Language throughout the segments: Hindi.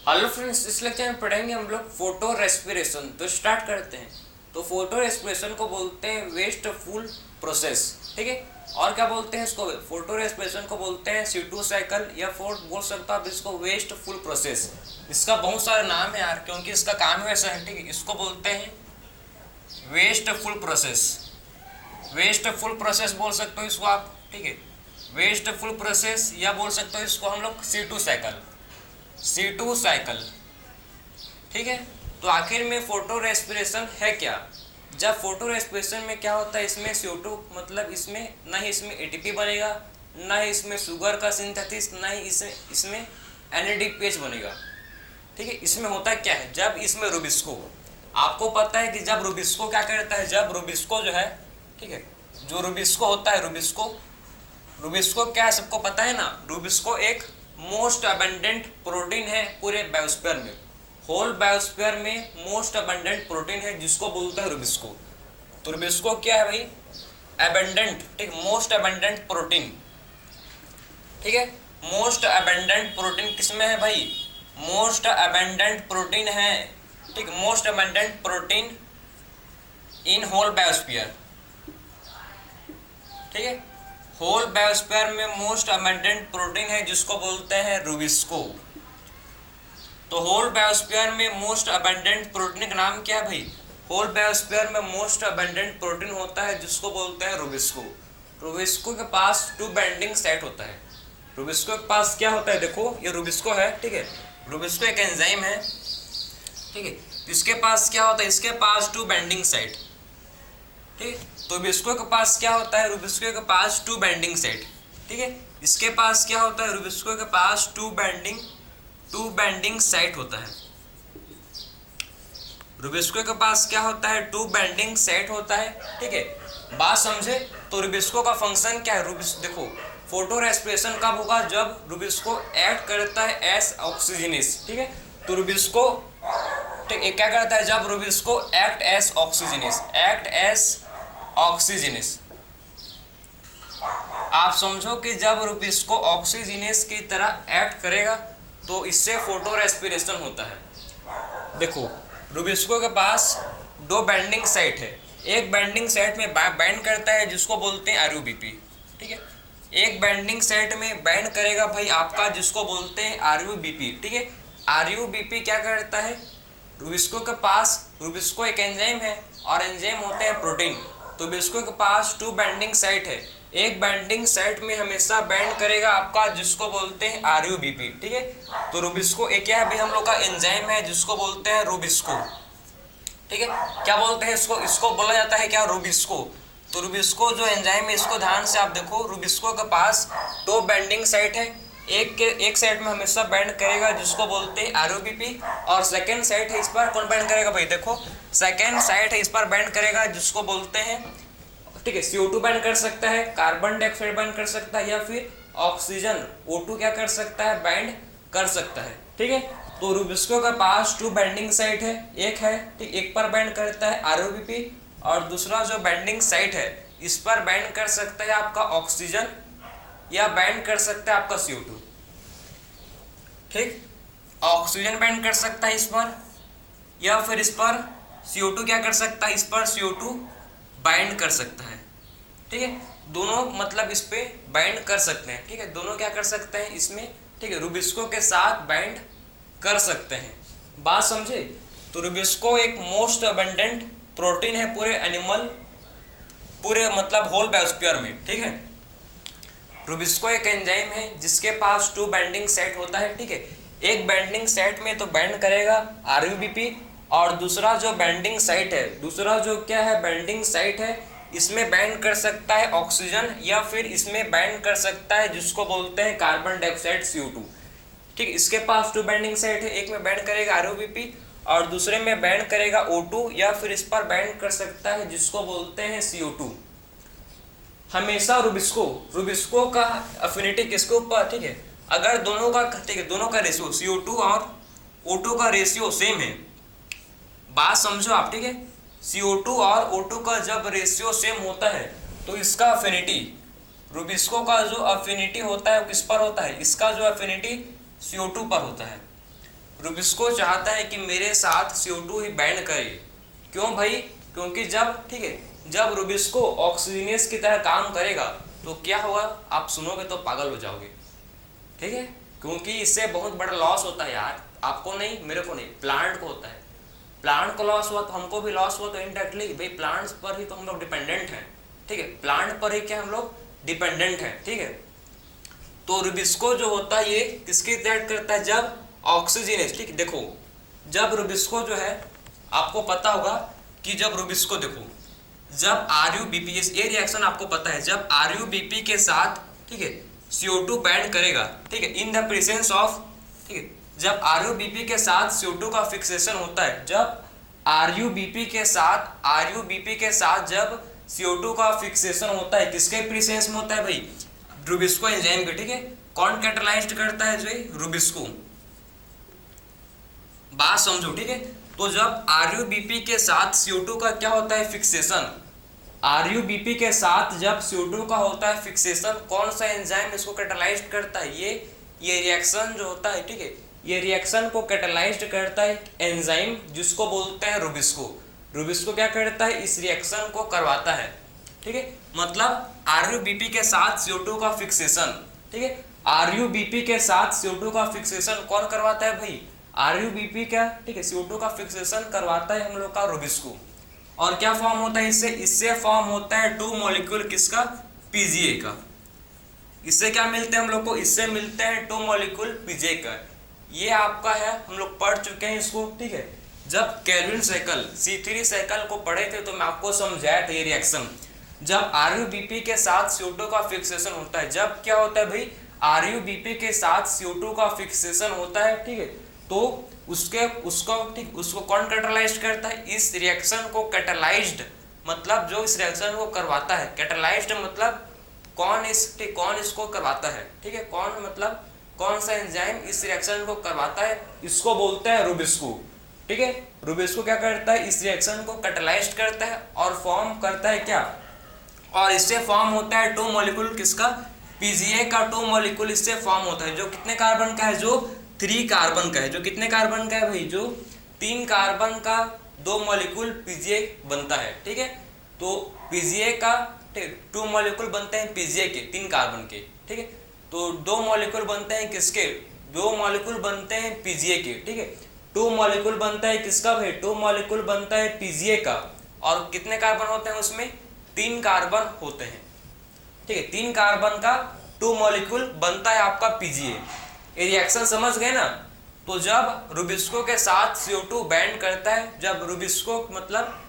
हेलो फ्रेंड्स, इस लेक्चर में पढ़ेंगे हम लोग फोटो रेस्पिरेशन। तो स्टार्ट करते हैं। तो फोटो रेस्पिरेशन को बोलते हैं वेस्टफुल प्रोसेस, ठीक है। और क्या बोलते हैं इसको? फोटो रेस्पिरेशन को बोलते हैं CO2 साइकिल, या फोर्थ बोल सकता आप इसको वेस्टफुल प्रोसेस। इसका बहुत सारे नाम है यार, क्योंकि इसका काम है वैसा है, ठीक है। इसको बोलते हैं वेस्टफुल प्रोसेस। वेस्टफुल प्रोसेस बोल सकते हो इसको आप, ठीक है। वेस्टफुल प्रोसेस, या बोल सकते हो इसको हम लोग CO2 साइकिल, CO2 साइकिल, ठीक है। तो आखिर में फोटो रेस्पिरेशन है क्या? जब फोटो रेस्पिरेशन में क्या होता है, इसमें CO2 मतलब इसमें ना ही इसमें ATP बनेगा, ना ही इसमें शुगर का सिंथेसिस, ना ही इसमें NADPH बनेगा, ठीक है। इसमें होता क्या है, जब इसमें रुबिस्को, आपको पता है कि जब रुबिस्को क्या करता है, जब रुबिस्को जो है, ठीक है, जो रुबिस्को होता है, रुबिस्को क्या है सबको पता है ना। रुबिस्को एक मोस्ट अबंडेंट प्रोटीन है पूरे बायोस्फीयर में, होल बायोस्फीयर में मोस्ट अबंडेंट प्रोटीन है जिसको बोलता है रुबिस्को। तो रुबिस्को क्या है भाई? अबंडेंट, ठीक, मोस्ट अबंडेंट प्रोटीन, ठीक है। मोस्ट अबंडेंट प्रोटीन किसमें है भाई? मोस्ट अबंडेंट प्रोटीन है, ठीक, most abundant protein in whole biosphere, ठीक है। होल बायोस्फीयर में मोस्ट अबंडेंट प्रोटीन है जिसको बोलते हैं रुबिस्को। तो होल बायोस्फीयर में मोस्ट अबंडेंट प्रोटीन का नाम क्या है भाई? होल बायोस्फीयर में मोस्ट अबंडेंट प्रोटीन होता है जिसको बोलते हैं रुबिस्को। रुबिस्को के पास 2 बाइंडिंग साइट होता है। रुबिस्को के पास क्या होता है, देखो ये रुबिस्को है, ठीक है। रुबिस्को एक एंजाइम है, ठीक है। इसके पास क्या होता है, इसके पास 2 बाइंडिंग साइट, ठीक। तो रुबिस्को के पास क्या होता है, रुबिस्को के पास 2 बाइंडिंग साइट, ठीक है। इसके पास क्या होता है, रुबिस्को के पास 2 बाइंडिंग साइट होता है। रुबिस्को के पास क्या होता है, 2 बाइंडिंग साइट होता है, ठीक है। बात समझे? तो रुबिस्को का फंक्शन क्या है? देखो, फोटो रेस्पिरेशन कब होगा? जब रुबिस्को एक्ट करता है एस ऑक्सीजनेस, ठीक है। तो रुबिस्को, ठीक, क्या करता है जब रुबिस्को एक्ट एस ऑक्सीजनेस। आप समझो कि जब रुबिस्को ऑक्सीजनेस की तरह एक्ट करेगा तो इससे फोटो रेस्पिरेशन होता है। देखो, रुबिस्को के पास 2 बाइंडिंग साइट है। एक बाइंडिंग साइट में बाइंड करता है जिसको बोलते हैं RUBP, ठीक है। एक बाइंडिंग साइट में बाइंड करेगा भाई आपका जिसको बोलते हैं RUBP, ठीक है। RUBP क्या करता है, रुबिस्को के पास, रुबिस्को एक एंजाइम है और एंजाइम होते हैं प्रोटीन। तो रुबिस्को के पास 2 बाइंडिंग साइट है। एक बाइंडिंग साइट में हमेशा बाइंड करेगा आपका जिसको बोलते हैं RUBP, ठीक है। तो रुबिस्को एक क्या है भाई, हम लोग का एंजाइम है जिसको बोलते हैं रुबिस्को, ठीक है। क्या बोलते हैं इसको बोला जाता है क्या, रुबिस्को। तो रुबिस्को जो एंजाइम है, इसको ध्यान से आप देखो, रुबिस्को के पास 2 बाइंडिंग साइट है। एक साइड में हमेशा बाइंड करेगा जिसको बोलते हैं RUBP, और सेकेंड साइड है इस पर कौन बाइंड करेगा भाई? देखो, सेकेंड साइड है इस पर बाइंड करेगा जिसको बोलते हैं, ठीक है, CO2 बाइंड कर सकता है, कार्बन डाइऑक्साइड बाइंड कर सकता है, या फिर ऑक्सीजन O2 क्या कर सकता है, बाइंड कर सकता है, ठीक है। तो रुबिस्को के पास 2 बाइंडिंग साइट है, एक है, ठीक, एक पर बाइंड करता है RUBP, और दूसरा जो बाइंडिंग साइट है इस पर बाइंड कर सकता है आपका ऑक्सीजन, या बाइंड कर सकता है आपका CO2, ठीक। ऑक्सीजन बाइंड कर सकता है इस पर, या फिर इस पर CO2 क्या कर सकता है, इस पर CO2 बाइंड कर सकता है, ठीक है। दोनों मतलब इस पे बाइंड कर सकते हैं, ठीक है। दोनों क्या कर सकते हैं इसमें, ठीक है, रुबिस्को के साथ बाइंड कर सकते हैं। बात समझे? तो रुबिस्को एक मोस्ट अबंडेंट प्रोटीन है पूरे मतलब होल बायोस्फीयर में, ठीक है। रुबिस्को एक एंजाइम है जिसके पास 2 बाइंडिंग साइट होता है, ठीक है। एक बाइंडिंग साइट में तो बाइंड करेगा RUBP, और दूसरा जो बाइंडिंग साइट है, दूसरा जो क्या है बाइंडिंग साइट है, इसमें बाइंड कर सकता है ऑक्सीजन, या फिर इसमें बाइंड कर सकता है जिसको बोलते हैं कार्बन डाइऑक्साइड CO2, ठीक। इसके पास 2 बाइंडिंग साइट है, एक में बाइंड करेगा RUBP और दूसरे में बाइंड करेगा O2, या फिर इस पर बाइंड कर सकता है जिसको बोलते हैं CO2। हमेशा रुबिस्को का अफिनिटी किसके ऊपर, ठीक है, अगर दोनों का, ठीक है, दोनों का रेशियो CO2 और O2 का रेशियो सेम है, बात समझो आप, ठीक है। CO2 और O2 का जब रेशियो सेम होता है तो इसका अफिनिटी, रुबिस्को का जो अफिनिटी होता है किस पर होता है, इसका जो अफिनिटी CO2 पर होता है। रुबिस्को चाहता है कि मेरे साथ CO2 ही बैंड करे। क्यों भाई? क्योंकि जब, ठीक है, जब रुबिस्को ऑक्सीजनेस की तरह काम करेगा तो क्या होगा, आप सुनोगे तो पागल हो जाओगे, ठीक है, क्योंकि इससे बहुत बड़ा लॉस होता है यार, आपको नहीं, मेरे को नहीं, प्लांट को होता है। प्लांट को लॉस हुआ तो हमको भी लॉस हुआ, तो इनडायरेक्टली भाई प्लांट्स पर ही तो हम लोग डिपेंडेंट हैं, ठीक है, प्लांट पर ही क्या हम लोग डिपेंडेंट हैं, ठीक है। तो रुबिस्को जो होता है ये किसकी रिएक्ट करता है, जब ऑक्सीजनेस, ठीक, देखो जब रुबिस्को जो है, आपको पता होगा कि जब रुबिस्को, देखो जब RuBP, ये रिएक्शन आपको पता है, जब RuBP के साथ, ठीक है, CO2 बैंड करेगा, ठीक है, इन द प्रेजेंस ऑफ, ठीक है, जब RuBP के साथ CO2 का फिक्सेशन होता है, जब RuBP के साथ जब CO2 का फिक्सेशन होता है, किसके प्रेजेंस में होता है भाई, रुबिस्को एंजाइम के, ठीक है। कौन कैटालाइज्ड करता है जो, रुबिस्को, बात समझो, ठीक है। तो जब RuBP के साथ CO2 का क्या होता है, फिक्सेशन, RuBP के साथ जब CO2 का होता है फिक्सेशन, कौन सा एंजाइम इसको कैटालाइज्ड करता है, ये रिएक्शन जो होता है, ठीक है, ये रिएक्शन को कैटालाइज्ड करता है एंजाइम जिसको बोलते हैं रुबिस्को। रुबिस्को क्या करता है, इस रिएक्शन को करवाता है, ठीक है, मतलब RuBP के साथ CO2 का फिक्सेशन, ठीक है, RuBP के साथ CO2 का फिक्सेशन कौन करवाता है भाई, RuBP का, ठीक है, CO2 का फिक्सेशन करवाता है हम लोग का रुबिस्को। और क्या फॉर्म होता है इससे फॉर्म होता है 2 मॉलिक्यूल किसका, PGA का। इससे क्या मिलते हैं हम लोग को, इससे मिलते हैं 2 मॉलिक्यूल PGA का। ये आपका है, हम लोग पढ़ चुके हैं इसको, ठीक है। जब केल्विन साइकिल, C3 साइकिल को पढ़े थे तो मैं आपको समझाया था ये रिएक्शन, जब RuBP के साथ CO2 का फिक्सेशन होता है, जब क्या होता है भाई, RuBP के साथ CO2 का फिक्सेशन होता है, ठीक है, तो उसको कौन कैटालाइज्ड करता है, इस रिएक्शन को कैटालाइज्ड, मतलब जो इस रिएक्शन को करवाता है, कैटालाइज्ड मतलब कौन इसको करवाता है, ठीक है, कौन मतलब कौन सा एंजाइम इस रिएक्शन को करवाता है, इसको बोलते हैं रुबिस्को, ठीक है। रुबिस्को क्या करता है, इस रिएक्शन को कैटालाइज्ड करता है और फॉर्म करता है क्या, और इससे फॉर्म होता है 2 मॉलिक्यूल किसका, PGA का 2 मॉलिक्यूल इससे फॉर्म होता है, जो कितने कार्बन का है, जो 3 कार्बन का है, जो कितने कार्बन का है भाई, जो 3 कार्बन का 2 मॉलिक्यूल PGA बनता है, ठीक है। तो PGA का 2 मॉलिक्यूल बनते हैं PGA के 3 कार्बन के, ठीक है, तो 2 मॉलिक्यूल बनते हैं किसके, 2 मॉलिक्यूल बनते हैं PGA के, ठीक है, 2 मॉलिक्यूल बनता है किसका भाई, 2 मॉलिक्यूल बनता है PGA का, और कितने कार्बन होते हैं उसमें, 3 कार्बन होते हैं, ठीक है, 3 कार्बन का 2 मॉलिक्यूल बनता है आपका PGA। ये रिएक्शन समझ गए ना। तो जब रुबिस्को के साथ CO2 बैंड करता है, जब रुबिस्को मतलब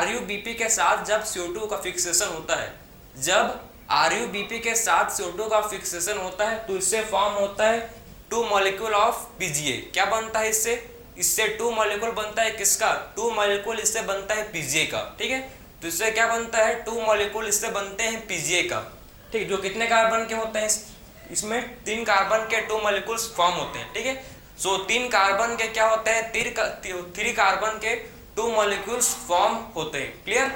RuBP के साथ जब CO2 का फिक्सेशन होता है, जब RuBP के साथ CO2 का फिक्सेशन होता है तो इससे फॉर्म होता है 2 मॉलिक्यूल ऑफ PGA। क्या बनता है इससे 2 मॉलिक्यूल बनता है किसका, 2 मॉलिक्यूल इससे बनता है PGA का, ठीक है। तो इससे क्या बनता है, 2 मॉलिक्यूल इससे बनते हैं PGA का, ठीक, जो कितने कार्बन के होते हैं, इसमें 3 कार्बन के 2 मॉलिक्यूल्स फॉर्म होते हैं, ठीक है। सो 3 कार्बन के क्या होते हैं, 3 कार्बन के 2 मॉलिक्यूल्स फॉर्म होते हैं, क्लियर।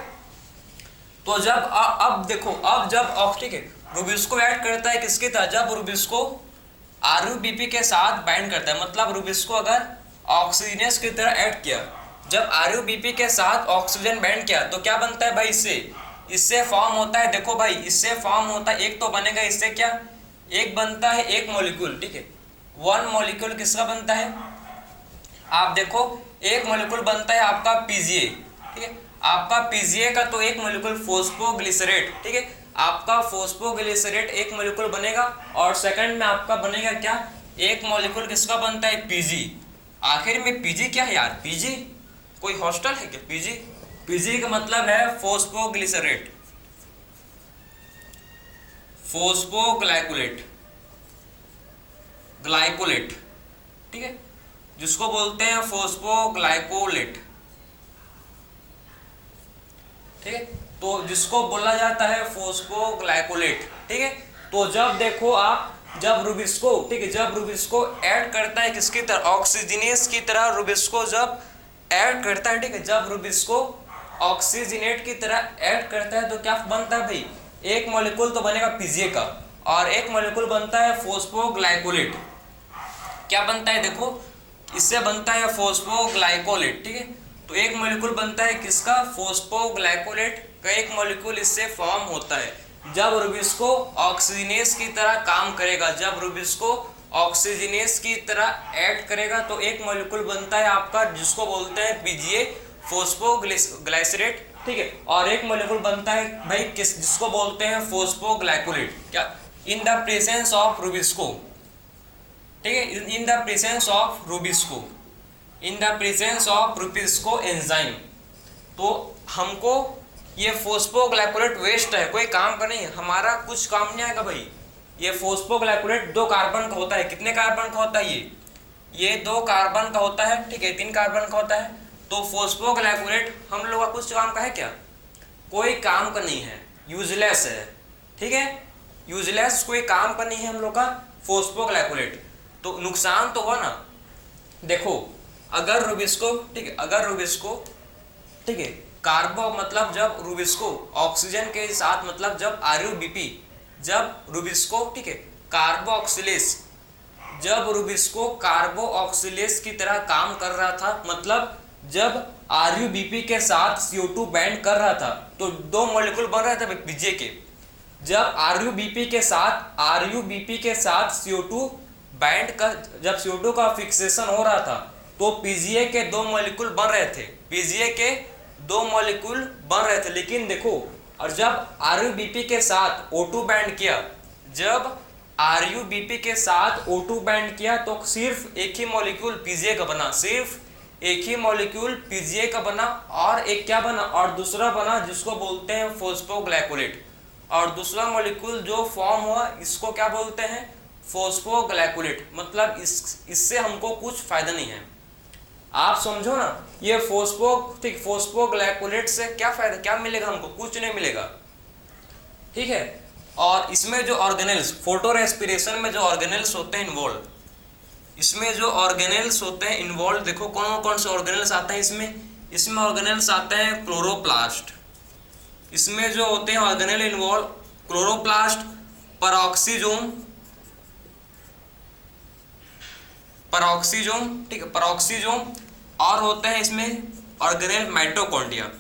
तो जब अब देखो, अब जब ठीक है, रुबिस्को ऐड करता है किसके साथ, जब रुबिस्को RuBP के साथ बाइंड करता है, मतलब रुबिस्को अगर ऑक्सीजनेस की तरह ऐड किया, जब RuBP के साथ ऑक्सीजन बाइंड किया तो क्या बनता है भाई, इससे फॉर्म होता है, देखो भाई इससे फॉर्म होता है, एक तो बनेगा इससे क्या, एक बनता है एक मॉलिक्यूल, ठीक है, 1 मॉलिक्यूल किसका बनता है, आप देखो एक मॉलिक्यूल बनता है आपका PGA, ठीक है, आपका PGA का तो एक मॉलिक्यूल फोस्फोग्लिसरेट, ठीक है, आपका फोस्फोग्लिसरेट एक मॉलिक्यूल बनेगा, और सेकंड में आपका बनेगा क्या, एक मॉलिक्यूल किसका बनता है, PG। आखिर में PG क्या है यार, PG कोई हॉस्टल है क्या, PG का मतलब है फोस्फोग्लिसरेट, फोस्फोग्लाइकोलेट, ठीक है, जिसको बोलते हैं फोस्फोग्लाइकोलेट, ठीक है, तो जिसको बोला जाता है फोस्फोग्लाइकोलेट, ठीक है। तो जब देखो आप, जब रुबिस्को, ठीक है, जब रुबिस्को ऐड करता है किसकी तरह, ऑक्सीजनेस की तरह रुबिस्को जब ऐड करता है, ठीक है, जब रुबिस्को ऑक्सीजनेट की तरह ऐड करता है तो क्या बनता है भाई, एक मॉलिक्यूल तो बनेगा PGA का, और एक मॉलिक्यूल बनता है फोस्फोग्लाइकोलेट। क्या बनता है देखो, इससे बनता है फॉस्फोग्लाइकोलेट, ठीक है। तो एक मॉलिक्यूल बनता है किसका, फॉस्फोग्लाइकोलेट का एक मॉलिक्यूल इससे फॉर्म होता है जब रुबिस्को ऑक्सीजनेस की तरह काम करेगा, जब रुबिस्को ऑक्सीजनेस की तरह एक्ट करेगा तो एक मॉलिक्यूल बनता है आपका जिसको बोलते हैं पीजीए फॉस्फोग्लाइसरेट, ठीक है। और एक मॉलिक्यूल बनता है भाई किस जिसको बोलते हैं फॉस्फोग्लाइकोलेट, क्या, in the presence of Rubisco, ठीक है, in the presence of Rubisco, in the presence of Rubisco enzyme. तो हमको ये फॉस्फोग्लाइकोलेट वेस्ट है, कोई काम का नहीं है, हमारा कुछ काम नहीं आएगा भाई। ये फॉस्फोग्लाइकोलेट 2 कार्बन का होता है, कितने कार्बन का होता है ये 2 कार्बन का होता है, ठीक है, 3 कार्बन का होता है। तो फॉस्फोग्लाइकोलेट हम लोग का कुछ काम का है क्या, कोई काम का नहीं है, यूजलेस है, ठीक है, यूजलेस, कोई काम का नहीं है हम लोग का फॉस्फोग्लाइकोलेट। तो नुकसान तो हुआ ना, देखो अगर रुबिस्को, ठीक है, अगर रुबिस्को, ठीक है, कार्बो मतलब जब रुबिस्को ऑक्सीजन के साथ मतलब जब आरयूबीपी, जब रुबिस्को, ठीक है, कार्बो ऑक्सीलेस, जब रुबिस्को कार्बो ऑक्सीलेस की तरह काम कर रहा था, मतलब जब आरयूबीपी के साथ CO2 बाइंड कर रहा था तो 2 मॉलिक्यूल बन रहे थे पीजीए के। जब आरयूबीपी के साथ CO2 बाइंड कर, जब CO2 का फिक्सेशन हो रहा था तो पीजीए के 2 मॉलिक्यूल बन रहे थे, पीजीए के 2 मॉलिक्यूल बन रहे थे। लेकिन देखो, और जब आरयूबीपी के साथ O2 बाइंड किया, जब आरयूबीपी के साथ O2 बाइंड किया तो सिर्फ एक ही मॉलिक्यूल पीजीए का बना, सिर्फ एक ही मॉलिक्यूल पीजीए का बना, और एक क्या बना, और दूसरा बना जिसको बोलते हैं फॉस्फोग्लाइकोलेट। और दूसरा मॉलिक्यूल जो फॉर्म हुआ इसको क्या बोलते हैं, फॉस्फोग्लाइकोलेट। मतलब इससे हमको कुछ फायदा नहीं है, आप समझो ना, ये फॉस्फोग्लाइकोलेट से क्या फायदा, क्या मिलेगा हमको, कुछ नहीं मिलेगा, ठीक है। और इसमें जो ऑर्गेनेल्स, फोटो रेस्पिरेशन में जो ऑर्गेनेल्स होते हैं इन्वॉल्व, इसमें जो ऑर्गेनेल्स होते हैं इन्वॉल्व, देखो कौन कौन से ऑर्गेनेल्स आते हैं इसमें ऑर्गेनेल्स आते हैं क्लोरोप्लास्ट, इसमें जो होते हैं ऑर्गेनेल इन्वॉल्व क्लोरोप्लास्ट, पैरोक्सिसोम, ठीक है, पैरोक्सिसोम, और होते हैं इसमें ऑर्गेनेल माइटोकॉन्ड्रिया।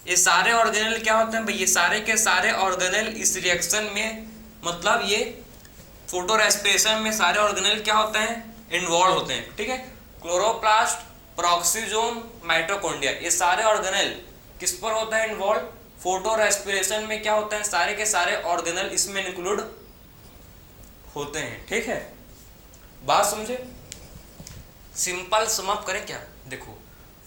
ये सारे ऑर्गेनेल क्या होते हैं भाई, ये सारे के सारे ऑर्गेनेल इस रिएक्शन में, मतलब ये फोटो रेस्पिरेशन में सारे ऑर्गेनेल क्या होते हैं, इन्वॉल्व होते हैं, ठीक है। क्लोरोप्लास्ट, पैरोक्सिसोम, माइटोकॉन्ड्रिया, ये सारे ऑर्गेनेल किस पर होता है इन्वॉल्व, फोटो रेस्पिरेशन में क्या होता है, सारे के सारे ऑर्गेनेल इसमें इंक्लूड होते हैं, ठीक है, बात समझे। सिंपल सम अप करें क्या, देखो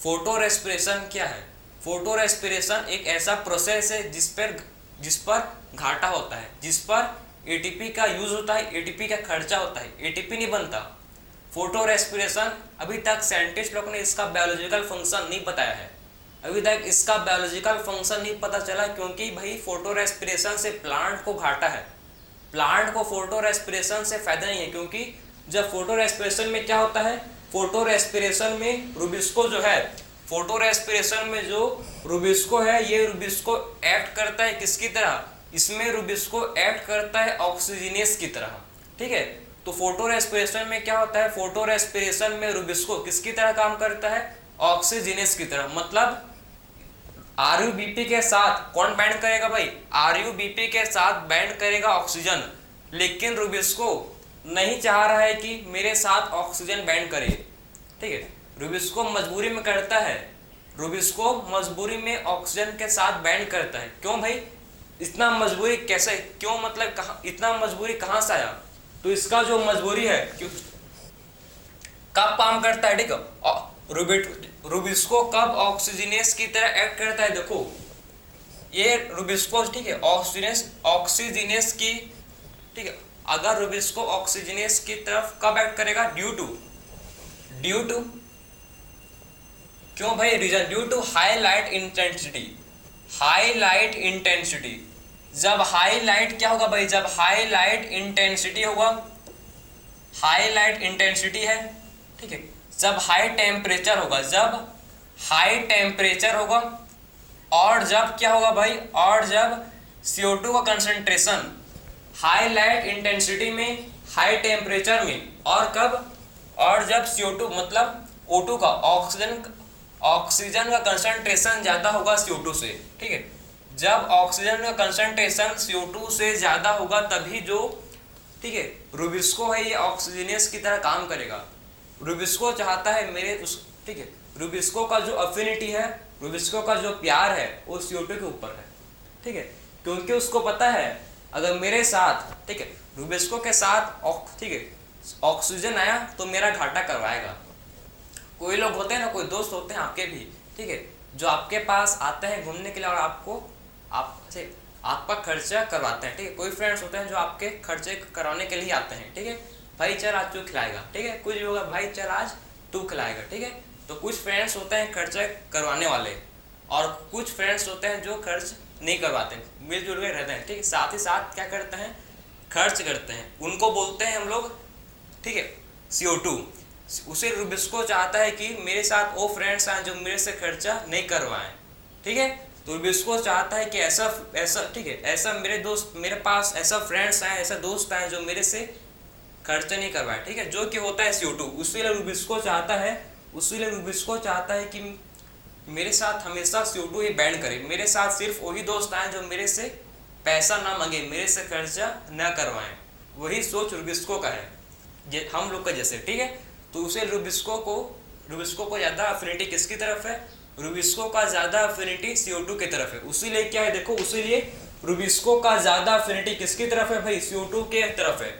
फोटो रेस्पिरेशन क्या है, फोटो रेस्पिरेशन एक ऐसा प्रोसेस है जिस पर घाटा होता है, जिस पर एटीपी का यूज होता है, एटीपी का खर्चा होता है, एटीपी नहीं बनता। फोटो रेस्पिरेशन अभी तक साइंटिस्ट लोग ने इसका बायोलॉजिकल फंक्शन नहीं बताया है, अभी तक इसका बायोलॉजिकल फंक्शन नहीं पता चला, क्योंकि भाई फोटो रेस्पिरेशन से प्लांट को घाटा है, प्लांट को फोटो रेस्पिरेशन से फायदा नहीं है। क्योंकि जब फोटो रेस्पिरेशन में क्या होता है, फोटो रेस्पिरेशन में रुबिस्को जो है, फोटो रेस्पिरेशन में जो रुबिस्को है, ये रुबिस्को एक्ट करता है किसकी तरह, इसमें रुबिस्को एक्ट करता है ऑक्सीजनेस की तरह, ठीक है। तो फोटो रेस्पिरेशन में क्या होता है, फोटो रेस्पिरेशन में रुबिस्को किसकी तरह काम करता है, ऑक्सीजनेस की तरह। मतलब आरयूबीपी के साथ कौन बाइंड करेगा भाई, आरयूबीपी के साथ बाइंड करेगा ऑक्सीजन, लेकिन रुबिस्को नहीं चाह रहा है कि मेरे साथ ऑक्सीजन बाइंड करे, ठीक है, रुबिस्को मजबूरी में करता है, रुबिस्को मजबूरी में ऑक्सीजन के साथ बाइंड करता है। क्यों भाई, इतना मजबूरी कैसे, क्यों, मतलब कहाँ, इतना मजबूरी कहाँ से आया, तो इसका जो मजबूरी है क्यों कब काम करता है, ठीक है, रुबिस्को कब ऑक्सीजनेस की तरह एक्ट करता है, देखो ये रुबिस्को, ठीक है, ऑक्सीजनेस की, ठीक है, अगर रुबिस्को ऑक्सीजनेस की तरफ कब एक्ट करेगा, ड्यू टू क्यों भाई, reason due to high light intensity. जब हाई लाइट क्या होगा भाई, जब हाई लाइट इंटेंसिटी होगा, हाई लाइट इंटेंसिटी है, ठीक है, जब हाई टेम्परेचर होगा, जब हाई टेम्परेचर होगा, और जब क्या होगा भाई, और जब CO2 का कंसंट्रेशन हाई लाइट इंटेंसिटी में, हाई टेम्परेचर में, और कब, और जब CO2 मतलब O2 का ऑक्सीजन का कंसंट्रेशन ज़्यादा होगा CO2 से, ठीक है, जब ऑक्सीजन का कंसंट्रेशन CO2 से ज़्यादा होगा तभी जो, ठीक है, रुबिस्को है ये ऑक्सीजनेस की तरह काम करेगा। रुबिस्को चाहता है मेरे उस, ठीक है, रुबिस्को का जो अफिनिटी है, रुबिस्को का जो प्यार है वो CO2 के ऊपर है, ठीक है, क्योंकि उसको पता है अगर मेरे साथ, ठीक है, रुबिस्को के साथ ठीक है ऑक्सीजन आया तो मेरा घाटा करवाएगा। कोई लोग होते हैं ना, कोई दोस्त होते हैं आपके भी, ठीक है, जो आपके पास आते हैं घूमने के लिए और आपसे आपका खर्चा करवाते हैं, ठीक है। कोई फ्रेंड्स होते हैं जो आपके खर्चे करवाने के लिए आते हैं, ठीक है, भाई चल आज तू खिलाएगा, ठीक है, कुछ भी होगा भाई चल आज तू खिलाएगा, ठीक है। तो कुछ फ्रेंड्स होते हैं खर्चा करवाने वाले और कुछ फ्रेंड्स होते हैं जो खर्च नहीं करवाते, मिलजुल के रहते हैं, ठीक है, साथ ही साथ क्या करते हैं, खर्च करते हैं, उनको बोलते हैं हम लोग, ठीक है, CO2। उसे रुबिस्को चाहता है कि मेरे साथ वो फ्रेंड्स आए जो मेरे से खर्चा नहीं करवाएं, ठीक है। तो रुबिस्को चाहता है कि ऐसा, ठीक है, ऐसा मेरे दोस्त, मेरे पास ऐसा फ्रेंड्स आए, ऐसा दोस्त आए जो मेरे से खर्चा नहीं करवाए, ठीक है, जो कि होता है CO2। उसीलिए रुबिस्को चाहता है कि मेरे साथ हमेशा CO2 ही बैंड करे, मेरे साथ सिर्फ वही दोस्त आए जो मेरे से पैसा ना मांगे, मेरे से खर्चा न करवाएं। वही सोच रुबिस्को का है, हम लोग का जैसे, ठीक है। तो उसे रुबिस्को को ज़्यादा अफिनिटी किसकी तरफ है, रुबिस्को का ज़्यादा अफिनिटी CO2 की तरफ है। उसीलिए क्या है, देखो, उसीलिए रुबिस्को का ज़्यादा अफिनिटी किसकी तरफ है भाई, CO2 के तरफ है।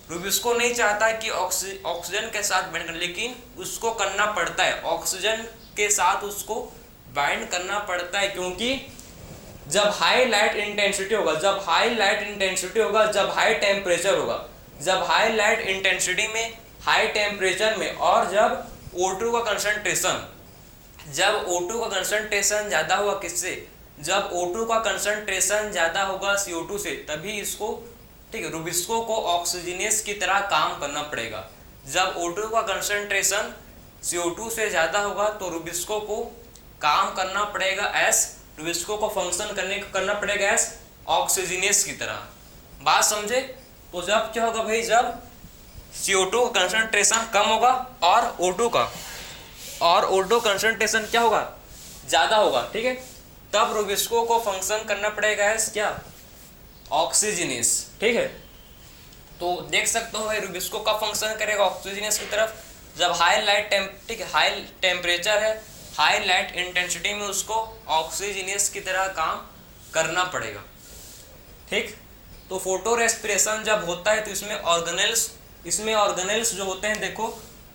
रुबिस्को नहीं चाहता कि ऑक्सीजन के साथ बाइंड कर, लेकिन उसको करना पड़ता है, ऑक्सीजन के साथ उसको बाइंड करना पड़ता है, क्योंकि जब हाई लाइट इंटेंसिटी होगा, जब हाई टेम्परेचर होगा, जब हाई लाइट इंटेंसिटी में, हाई टेम्परेचर में, और जब O2 का कंसंट्रेशन ज़्यादा होगा किससे, जब O2 का कंसंट्रेशन ज़्यादा होगा CO2 से, तभी इसको, ठीक है, रुबिस्को को ऑक्सीजनेस की तरह काम करना पड़ेगा। जब O2 का कंसंट्रेशन CO2 से ज़्यादा होगा तो रुबिस्को को काम करना पड़ेगा रुबिस्को को फंक्शन करना पड़ेगा एस ऑक्सीजनेस की तरह। बात समझे? तो जब क्या होगा भाई, जब CO2 का कंसंट्रेशन कम होगा और O2 कंसंट्रेशन क्या होगा, ज़्यादा होगा, ठीक है, तब रुबिस्को को फंक्शन करना पड़ेगा एस क्या, ऑक्सीजनेस, ठीक है। तो देख सकते हो भाई रुबिस्को का फंक्शन करेगा ऑक्सीजनेस की तरफ, जब हाई टेम्परेचर है, हाई लाइट इंटेंसिटी में उसको ऑक्सीजनेस की तरह काम करना पड़ेगा, ठीक। तो फोटो रेस्पिरेशन जब होता है तो इसमें ऑर्गेनेल्स जो होते हैं, देखो,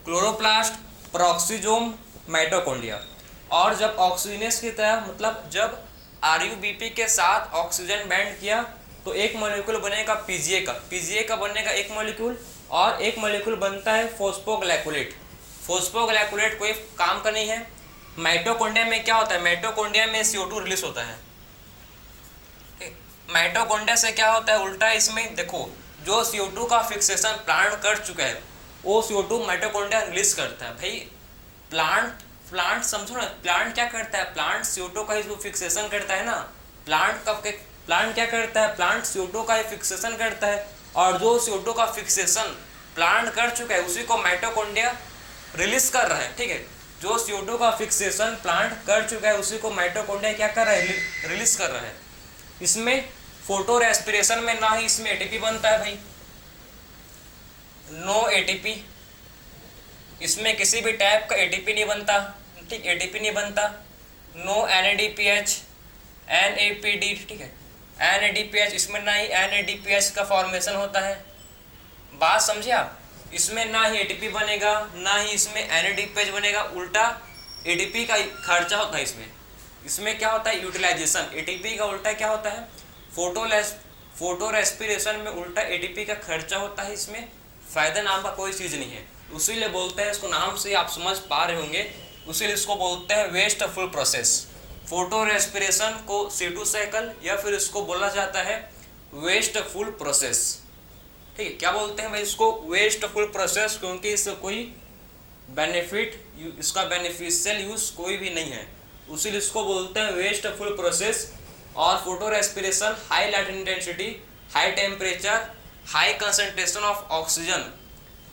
क्लोरोप्लास्ट, पेरोक्सिसोम, माइटोकॉन्ड्रिया। और जब ऑक्सीजनेस की तरह, मतलब जब RuBP के साथ ऑक्सीजन बैंड किया तो एक मॉलिक्यूल बनेगा PGA का बनेगा एक मॉलिक्यूल, और एक मॉलिक्यूल बनता है फोस्फोग्लाइकोलेट। फोस्फोग्लाइकोलेट कोई काम का नहीं है। माइटोकॉन्ड्रिया में क्या होता है, माइटोकॉन्ड्रिया में CO2 रिलीज होता है। माइटोकॉन्ड्रिया से क्या होता है उल्टा, इसमें देखो, जो CO2 का फिक्सेशन प्लांट कर चुका है वो CO2 माइटोकॉन्ड्रिया रिलीज करता है। भाई प्लांट समझो ना, प्लांट क्या करता है, प्लांट CO2 का ही फिक्सेशन करता है ना। प्लांट क्या करता है, प्लांट CO2 का ही फिक्सेशन करता है, और जो CO2 का फिक्सेशन प्लांट कर चुका है उसी को माइटोकॉन्ड्रिया रिलीज कर रहा है, ठीक है। जो CO2 का फिक्सेशन प्लांट कर चुका है उसी को माइटोकॉन्ड्रिया क्या कर रहा है, रिलीज कर रहा है। इसमें फोटो रेस्पिरेशन में ना ही इसमें ATP बनता है भाई, नो ATP, इसमें किसी भी टाइप का ATP नहीं बनता, ठीक, ATP नहीं बनता। नो NADPH, NAPD, ठीक है, NADPH, इसमें ना ही NADPH का फॉर्मेशन होता है। बात समझे आप, इसमें ना ही ATP बनेगा, ना ही इसमें NADPH बनेगा, उल्टा ATP का खर्चा होता है इसमें क्या होता है, यूटिलाइजेशन। ATP का उल्टा क्या होता है, फोटो रेस्पिरेशन में उल्टा ATP का खर्चा होता है, इसमें फायदा नाम का कोई चीज़ नहीं है। उसीलिए बोलते हैं, इसको नाम से आप समझ पा रहे होंगे, उसीलिए इसको बोलते हैं वेस्टफुल प्रोसेस। फोटो रेस्पिरेशन को C2 साइकिल या फिर इसको बोला जाता है वेस्टफुल प्रोसेस, ठीक है। क्या बोलते हैं भाई इसको, वेस्टफुल प्रोसेस, क्योंकि इससे कोई बेनिफिट, इसका बेनिफिशियल यूज कोई भी नहीं है, उसीलिए इसको बोलते हैं वेस्टफुल प्रोसेस। और photo respiration high light intensity, high temperature, high concentration of oxygen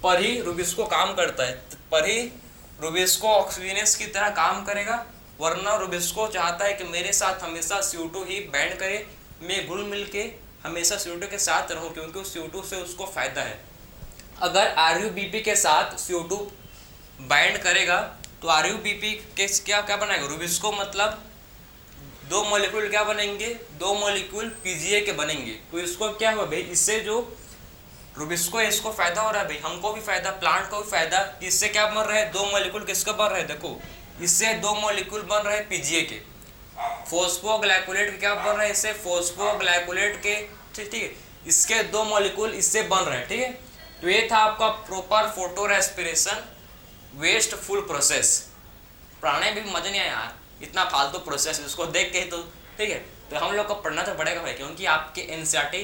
पर ही रुबिस्को काम करता है, पर ही रुबिस्को ऑक्सीजनेस की तरह काम करेगा, वरना रुबिस्को चाहता है कि मेरे साथ हमेशा CO2 ही बैंड करे, मैं घुल मिल के हमेशा CO2 के साथ रहूं, क्योंकि उस CO2 से उसको फायदा है। अगर RUBP के साथ CO2 बाइंड करेगा तो RUBP के क्या क्या बनाएगा, रुबिस्को मतलब दो मॉलिक्यूल क्या बनेंगे, दो मॉलिक्यूल PGA के बनेंगे। तो इसको क्या हुआ भाई, इससे जो रुबिस्को है इसको फायदा हो रहा है भाई, हमको भी फायदा, प्लांट को भी फायदा। इससे क्या बन रहा है, दो मॉलिक्यूल किसका बन रहा है, देखो इससे दो मॉलिक्यूल बन रहे हैं PGA के, फोस्फोग्लाइकोलेट के क्या बन रहे हैं, इससे फोस्फोग्लाइकोलेट के, ठीक है, इसके दो मॉलिक्यूल इससे बन रहे हैं, ठीक है। तो ये था आपका proper photo respiration wasteful process. पढ़ाने में भी मजा नहीं आया यार, इतना फालतू प्रोसेस, इसको देख के ही तो, ठीक है। तो हम लोग को पढ़ना तो पड़ेगा भाई, क्योंकि आपके NCERT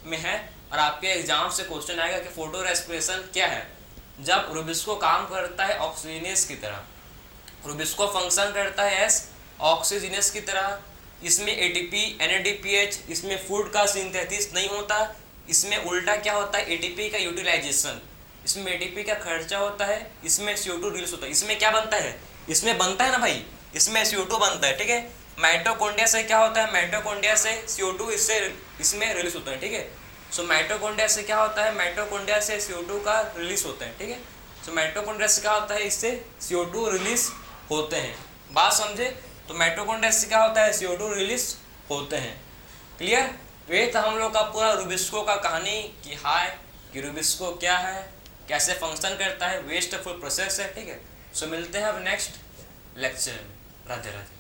में है और आपके एग्जाम से क्वेश्चन आएगा कि फोटो रेस्पिरेशन क्या है। जब रुबिस्को काम करता है ऑक्सीजनेस की तरह, रुबिस्को फंक्शन करता है एस ऑक्सीजनेस की तरह, इसमें ATP NADPH, इसमें फूड का सिंथेसिस नहीं होता, इसमें उल्टा क्या होता है, ATP का यूटिलाइजेशन, इसमें ATP का खर्चा होता है, इसमें CO2 रिलीज होता है। इसमें क्या बनता है, इसमें बनता है ना भाई, इसमें CO2 बनता है, ठीक है। माइटोकॉन्ड्रिया से क्या होता है, माइटोकॉन्ड्रिया से CO2 इसमें रिलीज होता है, ठीक है। सो माइटोकॉन्ड्रिया से क्या होता है, माइटोकॉन्ड्रिया से CO2 का रिलीज होता है, ठीक है। सो माइटोकॉन्ड्रिया से क्या होता है, इससे CO2 रिलीज होते हैं, बात समझे। तो माइटोकॉन्ड्रिया से क्या होता है, CO2 रिलीज होते हैं, क्लियर। तो ये था हम लोग का पूरा रुबिस्को का कहानी कि हाय कि रुबिस्को क्या है, कैसे फंक्शन करता है, वेस्टफुल प्रोसेस है, ठीक है। सो मिलते हैं अब नेक्स्ट लेक्चर में, राधे राधे।